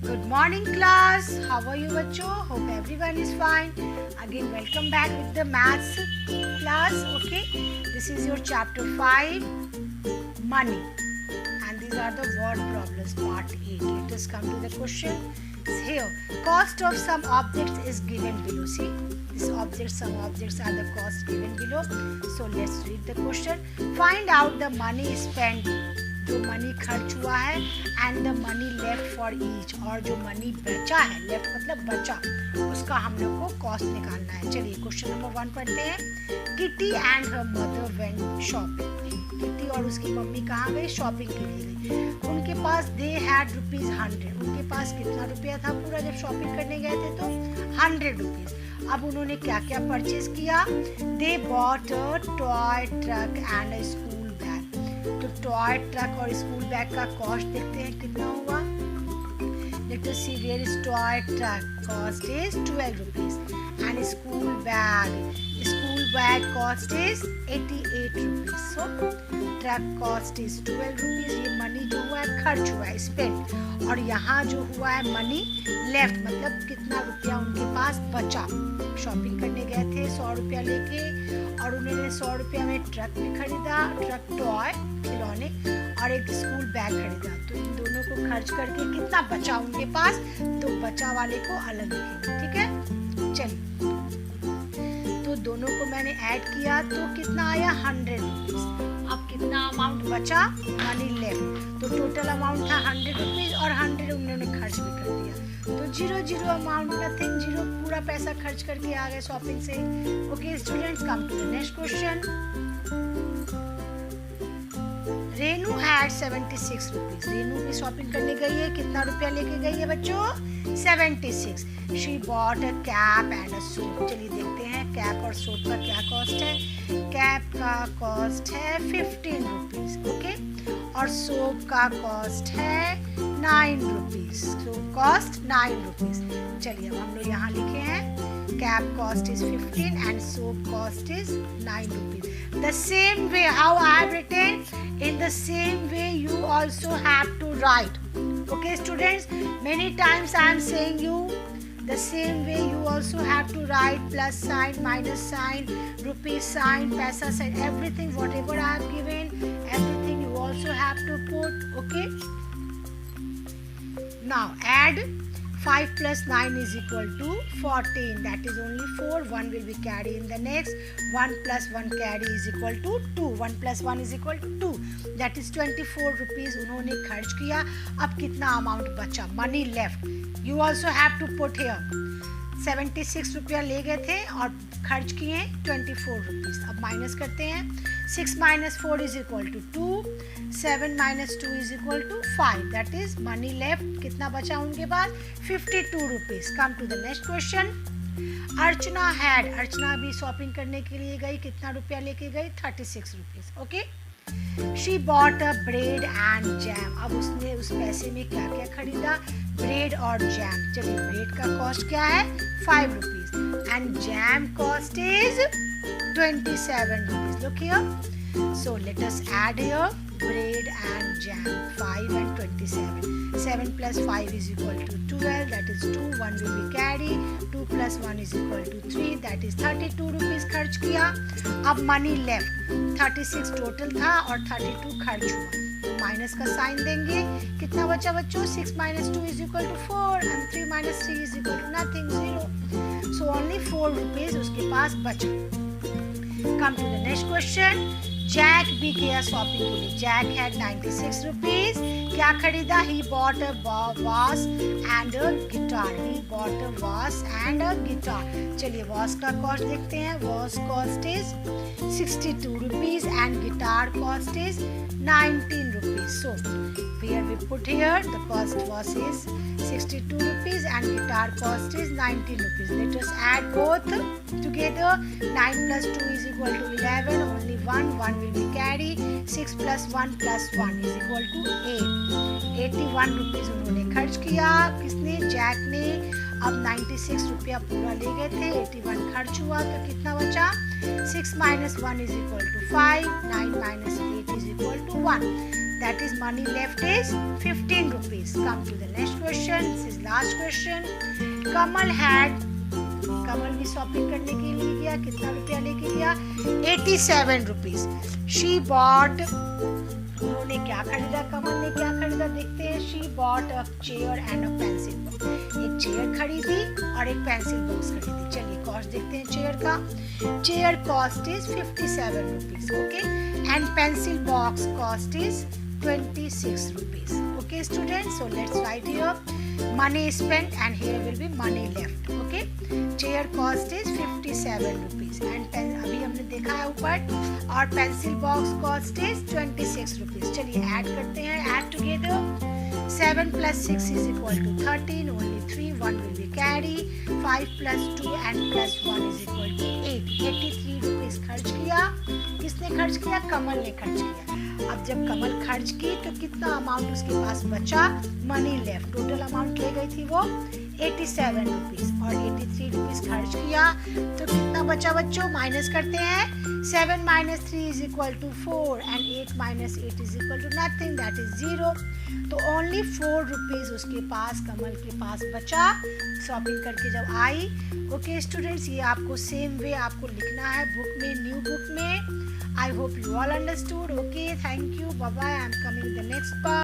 Good morning class. How are you बच्चों? Hope everyone is fine. Again welcome back with the maths class. Okay. This is your chapter 5 money and these are the word problems part 8. Let us come to the question. Here cost of some objects is given below. See this object, some objects are the cost given below. So let's read the question. Find out the money spent, जो money खर्च हुआ है and the money left for each, और जो money बचा है, left मतलब बचा, उसका हम लोग को कॉस्ट निकालना है. चलिए क्वेश्चन नंबर 1 पढ़ते हैं. Kitty and her mother went shopping. Kitty और उसकी मम्मी कहाँ गई? शॉपिंग के लिए गई. उनके पास दे हैड ₹100. उनके पास कितना रुपया था पूरा जब शॉपिंग करने गए थे? तो ₹100. अब उन्होंने क्या क्या परचेज किया? They bought a toy truck and a school. तो टॉय ट्रक और स्कूल बैग का कॉस्ट देखते हैं कितना हुआ. Let us see where is toy truck. Cost is ₹12 and school bag cost is ₹88. So truck cost is ₹12. ये money जो हुआ है खर्च हुआ है, स्पेंड. और यहाँ जो हुआ है मनी लेफ्ट मतलब कितना रुपया उनके पास बचा. शॉपिंग करने गए थे ₹100 लेके और उन्होंने ₹100 में ट्रक भी खरीदा, ट्रक टॉय खिलौने, और एक स्कूल बैग खरीदा. तो इन दोनों को खर्च करके कितना बचा उनके पास, तो बचा वाले को अलग लिखेंगे. ठीक है. चलिए तो दोनों को मैंने ऐड किया तो कितना आया? ₹100. अब कितना अमाउंट बचा? Money left. तो टोटल अमाउंट था ₹100 और 100 उन्होंने खर्च भी कर दिया. तो 0 अमाउंट, नथिंग, 0 पूरा पैसा खर्च करके आ गए शॉपिंग से. Okay students, come to the next question. Renu had ₹76. Renu भी शॉपिंग करने गई है. कितना रुपया लेके गई है बच्चों? 76. She bought a cap and a suit. चलिए देखते हैं कैप और सूट का क्या कॉस्ट है. कैप का कॉस्ट है ₹15. ओके. और सोप का कॉस्ट है ₹9. Soap cost ₹9. चलिए अब हम लोग यहाँ लिखे हैं cap cost is 15 and soap cost is ₹9. The same way how I have written, in the same way you also have to write. Okay students, many times I am saying you the same way you also have to write plus sign, minus sign, rupees sign, paisa sign, everything whatever I have given, everything you also have to put. Okay, now add 5 plus 9 is equal to 14. That is only 4. 1 will be carried in the next. 1 plus 1 carry is equal to 2. 1 plus 1 is equal to 2. That is ₹24 उन्होंने खर्च किया. अब कितना amount बचा? Money left. You also have to put here. ₹76 ले गए थे और खर्च किए ₹24. अब माइनस करते हैं. 6 minus 4 is equal to 2. 7 minus 2 is equal to 5. That is money left. कितना बचा उनके पास? ₹52. Come to the next question. अर्चना भी शॉपिंग करने के लिए गई. कितना रुपया लेके गई? ₹36. Okay. She bought a bread and jam. अब उसने उस पैसे में क्या क्या खरीदा? ब्रेड और जैम. चलिए ब्रेड का कॉस्ट क्या है? ₹5 and jam cost is ₹27. Look here. So let us add here bread and jam. 5 and 27. 7 plus 5 is equal to 12. That is 2. 1 will be carried. 2 plus 1 is equal to 3. That is ₹32 खर्च किया. अब money left 36 total था और 32 खर्च हुआ. तो minus का sign देंगे. कितना बचा बच्चों? 6 minus 2 is equal to 4 and 3 minus 3 is equal to nothing, 0. So only ₹4 उसके पास बचा. Come to the next question. Jack भी गया शॉपिंग के लिए. Jack had ₹96. क्या खरीदा? He bought a vase and a guitar. He bought a vase and a guitar. चलिए vase का कॉस्ट देखते हैं. vase cost is ₹62 and guitar cost is ₹19. So here we put here the cost was is ₹62 and guitar cost is ₹19. Let us add both together. 9 plus 2 is equal to 11. Only 1 will be carried. 6 plus 1 plus 1 is equal to 8. ₹81 उन्होंने खर्च किया. किसने? Jack ने. अब ₹96 पूरा ले गए थे. 81 खर्च हुआ तो कितना बचा? 6 minus 1 is equal to 5. 9 minus 8 is equal to 1. that is money left is 15 rupees. Come to the next question. This is last question. कमल भी शॉपिंग करने के लिए गया. कितना रुपया लेके गया? 87 rupees. She bought, उन्होंने क्या खरीदा? कमल ने क्या खरीदा? देखते हैं. She bought a chair and a pencil box. एक चेयर खरीदी और एक पेंसिल बॉक्स खरीदी. चलिए कॉस्ट देखते हैं चेयर का. Chair cost is 57 rupees. Okay, and pencil box cost is 26 rupees. Okay students, so let's write here money spent and here will be money left. Okay, chair cost is 57 rupees and अभी हमने देखा है ऊपर, और pencil box cost is 26 rupees. चलिए add करते हैं. Add together. 7 plus 6 is equal to 13. Only 3. 1 will be carry. 5 plus 2 and plus 1 is equal to 8. 83 rupees खर्च किया. किसने खर्च किया? कमल ने खर्च किया. अब जब कमल खर्च की तो कितना अमाउंट उसके पास बचा? Money left. टोटल अमाउंट ले गई थी वो 87 rupees और 83 rupees खर्च किया तो कितना बचा बच्चों? माइनस करते हैं. 7 minus 3 is equal to 4 and 8 minus 8 is equal to nothing, that is 0. तो ओनली 4 rupees उसके पास, कमल के पास बचा शॉपिंग करके जब आई. ओके स्टूडेंट्स, ये आपको सेम वे आपको लिखना है बुक में, न्यू बुक में. I hope you all understood. Okay, thank you. Bye bye. I am coming in the next part.